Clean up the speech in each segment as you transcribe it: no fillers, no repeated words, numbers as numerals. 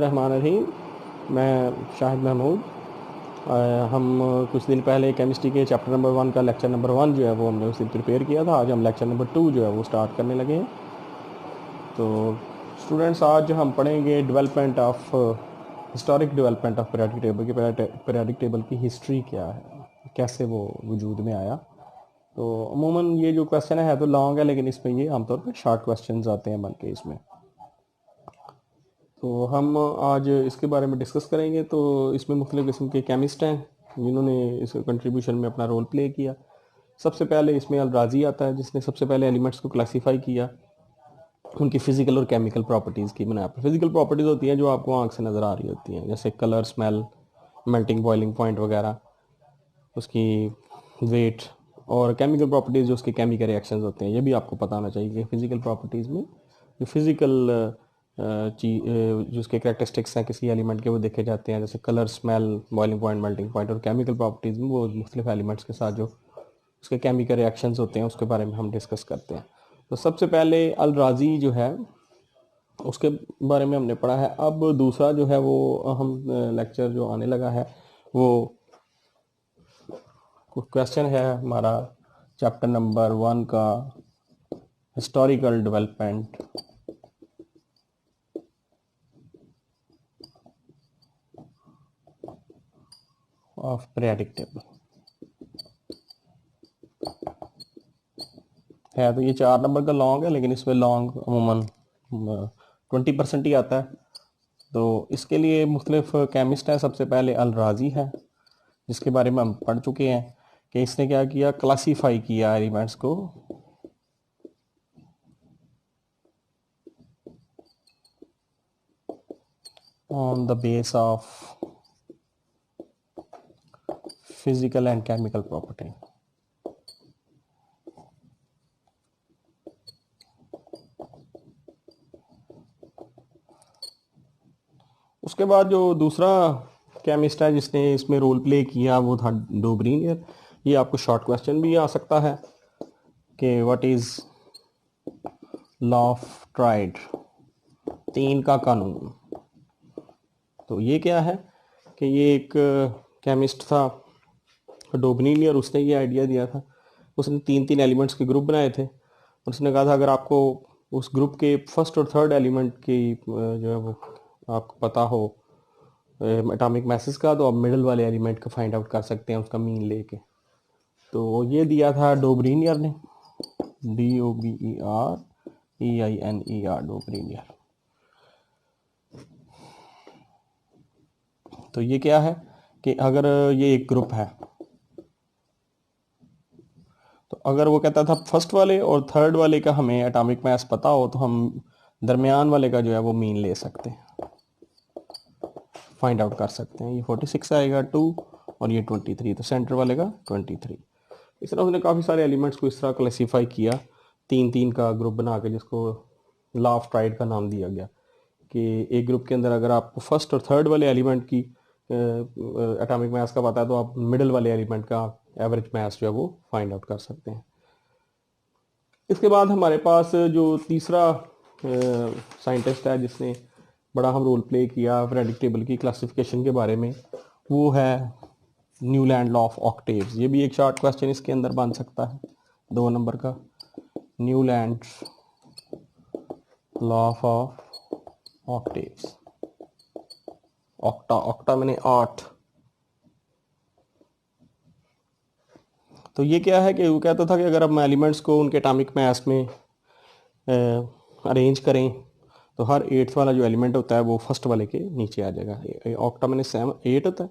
बिस्मिल्लाहिर्रहमानिर्रहीम। मैं शाहिद महमूद। हम कुछ दिन पहले केमिस्ट्री के चैप्टर नंबर 1 का लेक्चर नंबर 1 जो है वो हमने उसे प्रिपेयर किया था। आज हम लेक्चर नंबर 2 जो है वो स्टार्ट करने लगे हैं। तो स्टूडेंट्स, आज हम पढ़ेंगे development of historic development of periodic table की पीरियोडिक टेबल की हिस्ट्री क्या है, कैसे वो वजूद में आया। तो अमूमन ये जो क्वेश्चन है तो लॉन्ग है, लेकिन इसमें ये आमतौर पर शॉर्ट क्वेश्चन आते हैं बन के इसमें। तो हम आज इसके बारे में डिस्कस करेंगे। तो इसमें मुख्तलिफ़ किस्म के केमिस्ट हैं जिन्होंने इस कंट्रीब्यूशन में अपना रोल प्ले किया। सबसे पहले इसमें अल-राज़ी आता है, जिसने सबसे पहले एलिमेंट्स को क्लासीफाई किया उनकी फ़िज़िकल और केमिकल प्रॉपर्टीज़ की बुनियाद पर। फिज़िकल प्रॉपर्टीज़ होती हैं जो आपको आंख से नज़र आ रही होती हैं, जैसे colour, smell, melting boiling point वगैरह, उसकी वेट। और केमिकल प्रॉपर्टीज़ जो उसके केमिकल रिएक्शंस होते हैं, ये भी आपको पता होना चाहिए कि फ़िज़िकल प्रॉपर्टीज़ में जो फिज़िकल जो उसके करैक्टरिस्टिक्स हैं किसी एलिमेंट के वो देखे जाते हैं, जैसे colour, smell, boiling point, melting point. और केमिकल प्रॉपर्टीज़ में वो मुख्तलिफ एलिमेंट्स के साथ जो उसके केमिकल रिएक्शंस होते हैं उसके बारे में हम डिस्कस करते हैं। तो सबसे पहले अल-राज़ी जो है उसके बारे में हमने पढ़ा है। अब दूसरा जो है वो हम लेक्चर जो आने लगा है वो क्वेश्चन है हमारा चैप्टर नंबर 1 का, historical development of periodic table है। तो ये 4 नंबर का लॉन्ग है, लेकिन इसमें लॉन्ग अमूमन 20% ही आता है। तो इसके लिए मुख्तलिफ केमिस्ट हैं। सबसे पहले अल-राज़ी है, जिसके बारे में हम पढ़ चुके हैं कि इसने क्या किया, क्लासीफाई किया एलिमेंट्स को on the base of physical and chemical property. उसके बाद जो दूसरा केमिस्ट है जिसने इसमें रोल प्ले किया वो था डोब्रीनियर। ये आपको शॉर्ट क्वेश्चन भी आ सकता है कि what is law of tried, 3 का कानून। तो ये क्या है कि ये एक केमिस्ट था डोब्रीनियर, उसने ये आइडिया दिया था। उसने 3 एलिमेंट्स के ग्रुप बनाए थे। उसने कहा था अगर आपको उस ग्रुप के फर्स्ट और थर्ड एलिमेंट की जो है वो आपको पता हो एटॉमिक मैसेज का, तो आप मिडल वाले एलिमेंट का फाइंड आउट कर सकते हैं उसका मीन लेके। तो ये दिया था डोब्रीनियर ने, DOBEREINER, डोब्रीनियर। तो ये क्या है कि अगर ये एक ग्रुप है तो अगर वो कहता था फर्स्ट वाले और थर्ड वाले का हमें एटॉमिक मास पता हो तो हम दरमियान वाले का जो है वो मीन ले सकते हैं, फाइंड आउट कर सकते हैं। ये 46 आएगा 2 और ये 23, तो सेंटर वाले का 23। इस तरह उसने काफ़ी सारे एलिमेंट्स को इस तरह क्लासीफाई किया 3 का ग्रुप बना के, जिसको लॉ ऑफ ट्राइड का नाम दिया गया कि एक ग्रुप के अंदर अगर आपको फर्स्ट और थर्ड वाले एलिमेंट की एटॉमिक मास का पता है तो आप मिडिल वाले एलिमेंट का एवरेज मास जो है वो फाइंड आउट कर सकते हैं। इसके बाद हमारे पास जो तीसरा साइंटिस्ट है जिसने बड़ा हम रोल प्ले किया पीरियोडिक टेबल की क्लासिफिकेशन के बारे में, वो है न्यूलैंड लॉ ऑफ ऑक्टेव्स। ये भी एक शॉर्ट क्वेश्चन इसके अंदर बन सकता है 2 नंबर का। Newland law of octaves, octa मैंने 8। तो ये क्या है कि वो कहता था कि अगर हम एलिमेंट्स को उनके एटॉमिक मास में अरेंज करें तो हर 8th वाला जो एलिमेंट होता है वो फर्स्ट वाले के नीचे आ जाएगा। ऑक्टा मैंने 8 होता है,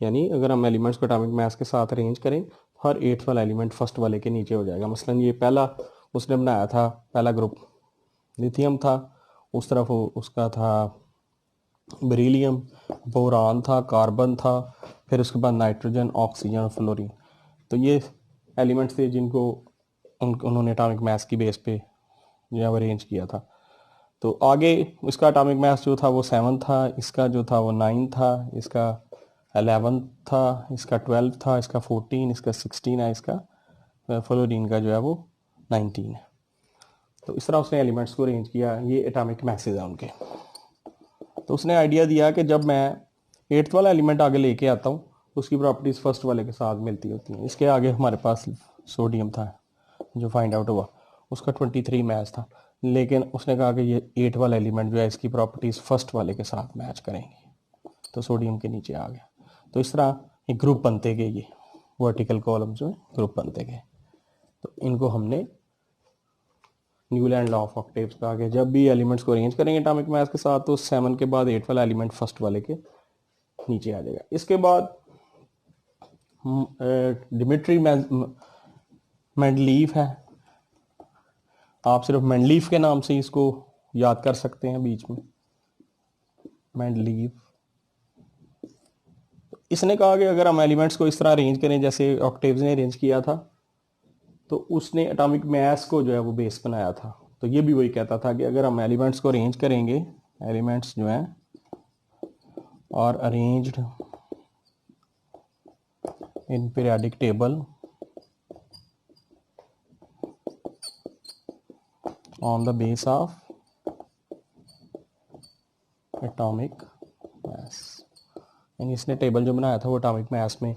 यानी अगर हम एलिमेंट्स को एटॉमिक मास के साथ अरेंज करें हर 8th वाला एलिमेंट फर्स्ट वाले के नीचे हो जाएगा। मसलन ये पहला उसने बनाया था, पहला ग्रुप लिथियम था, उस तरफ उसका था बेरिलियम, बोरान था, कार्बन था, फिर उसके बाद नाइट्रोजन, ऑक्सीजन और फ्लोरीन। तो ये एलिमेंट्स थे जिनको उन्होंने एटॉमिक मास की बेस पे जो है अरेंज किया था। तो आगे इसका एटॉमिक मास जो था वो 7 था, इसका जो था वो 9 था, इसका 11 था, इसका 12 था, इसका 14, इसका 16 है, इसका फ्लोरीन का जो है वो 19 है। तो इस तरह उसने एलिमेंट्स को अरेंज किया। ये एटॉमिक मासेस हैं उनके। तो उसने आइडिया दिया कि जब मैं 8th वाला एलिमेंट आगे लेके आता हूँ उसकी प्रॉपर्टीज़ फर्स्ट वाले के साथ मिलती होती हैं। इसके आगे हमारे पास सोडियम था जो फाइंड आउट हुआ, उसका 23 मैच था, लेकिन उसने कहा कि ये 8 वाला एलिमेंट जो है इसकी प्रॉपर्टीज़ फर्स्ट वाले के साथ मैच करेंगे, तो सोडियम के नीचे आ गया। तो इस तरह ये ग्रुप बनते गए, ये वर्टिकल कॉलम जो है ग्रुप बनते गए। तो इनको हमने न्यूलैंड लॉ ऑफ ऑक्टेव्स कहा कि जब भी एलिमेंट्स को अरेंज करेंगे एटॉमिक मास के साथ तो 7 के बाद 8 वाला एलिमेंट फर्स्ट वाले के नीचे आ जाएगा। इसके बाद डिमिट्री मेंडलीफ है, आप सिर्फ मेंडलीफ के नाम से इसको याद कर सकते हैं बीच में, मेंडलीफ। इसने कहा कि अगर हम एलिमेंट्स को इस तरह अरेंज करें जैसे ऑक्टेव्स ने अरेंज किया था, तो उसने एटॉमिक मास को जो है वो बेस बनाया था। तो ये भी वही कहता था कि अगर हम एलिमेंट्स को अरेंज करेंगे, एलिमेंट्स जो हैं और arranged in periodic table on the base of atomic mass, यानी इसने टेबल जो बनाया था वो एटॉमिक मास में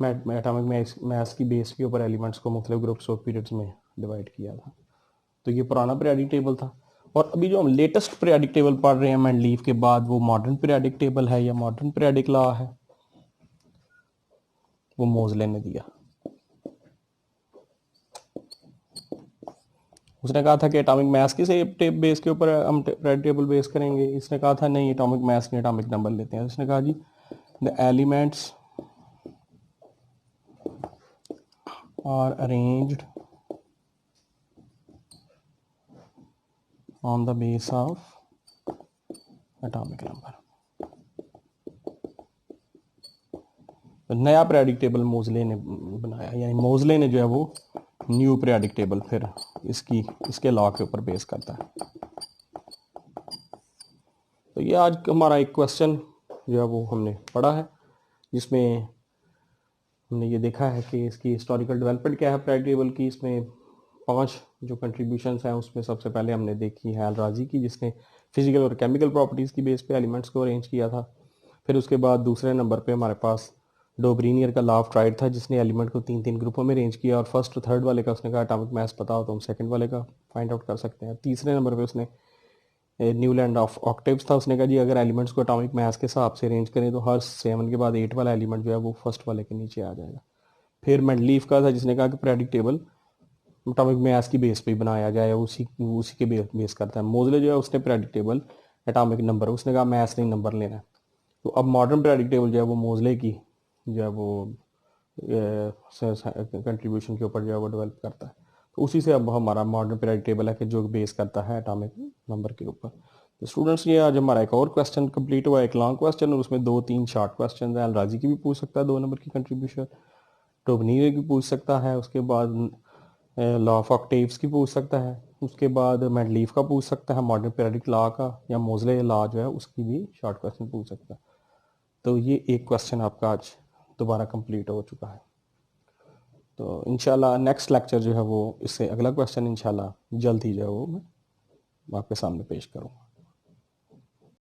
एटॉमिक मास की बेस के ऊपर एलिमेंट्स को मुख्तलिफ ग्रुप्स और पीरियड्स में डिवाइड किया था। तो ये पुराना पीरियोडिक टेबल था। और अभी जो हम लेटेस्ट पीरियोडिक टेबल पढ़ रहे हैं मेंडलीफ के बाद, वो मॉडर्न पीरियोडिक टेबल है या मॉडर्न पीरियोडिक लॉ है, वो मोज़ले ने दिया। उसने कहा था कि एटॉमिक मास की से बेस के ऊपर हम पीरियोडिक टेबल बेस करेंगे। इसने कहा था नहीं, एटॉमिक मास नहीं, एटॉमिक नंबर लेते हैं। इसने कहा जी the elements are arranged on the base of atomic number। तो नया पीरियोडिक टेबल मोज़ले ने बनाया, यानी मोज़ले ने जो है वो न्यू पीरियोडिक टेबल फिर इसके लॉ के ऊपर बेस करता है। तो ये आज हमारा एक क्वेश्चन जो है वो हमने पढ़ा है, जिसमें हमने ये देखा है कि इसकी हिस्टोरिकल डेवलपमेंट क्या है पीरियोडिक टेबल की। इसमें 5 जो कंट्रीब्यूशंस हैं उसमें सबसे पहले हमने देखी है अल-राज़ी की, जिसने फिजिकल और केमिकल प्रॉपर्टीज़ की बेस पे एलिमेंट्स को अरेंज किया था। फिर उसके बाद दूसरे नंबर पे हमारे पास डोब्रीनियर का लॉ ऑफ ट्राइड था, जिसने एलिमेंट को 3-3 ग्रुपों में अरेंज किया और फर्स्ट और थर्ड वाले का उसने कहा एटॉमिक मास पता हो तो हम सेकंड वाले का फाइंड आउट कर सकते हैं। तीसरे नंबर पे उसने न्यूलैंड ऑफ ऑक्टेव्स था, उसने कहा जी अगर एलिमेंट्स को एटॉमिक मास के हिसाब से अरेंज करें तो हर 7 के बाद 8 वाला एलिमेंट जो है वो फर्स्ट वाले के नीचे आ जाएगा। फिर मेंडलीफ का था, जिसने कहा कि पीरियोडिक टेबल एटॉमिक मास की बेस पे बनाया जाए, उसी के बेस करता है। मोज़ले जो है उसने पीरियोडिक टेबल एटॉमिक नंबर, उसने कहा मास नहीं नंबर लेना है। तो अब मॉडर्न पीरियोडिक टेबल जो है वो मोज़ले की जो है वो कंट्रीब्यूशन के ऊपर जो है वो डेवलप करता है। तो उसी से अब हमारा मॉडर्न पीरियोडिक टेबल है कि जो बेस करता है एटॉमिक नंबर के ऊपर। तो स्टूडेंट्स ये आज हमारा एक और क्वेश्चन कंप्लीट हुआ, एक लॉन्ग क्वेश्चन और उसमें 2-3 शॉर्ट क्वेश्चन हैं। अल-राज़ी की भी पूछ सकता है 2 नंबर की कंट्रीब्यूशन, टोबनीर की पूछ सकता है, उसके बाद लॉ ऑफ ऑक्टेव्स की पूछ सकता है, उसके बाद मेंडलीफ का पूछ सकता है, मॉडर्न पीरियोडिक लॉ का या मोज़ले लॉ जो है उसकी भी शॉर्ट क्वेश्चन पूछ सकता है। तो ये एक क्वेश्चन आपका आज दोबारा कंप्लीट हो चुका है। तो इंशाल्लाह नेक्स्ट लेक्चर जो है वो इससे अगला क्वेश्चन इंशाल्लाह जल्द ही जो है वो मैं आपके सामने पेश करूँगा।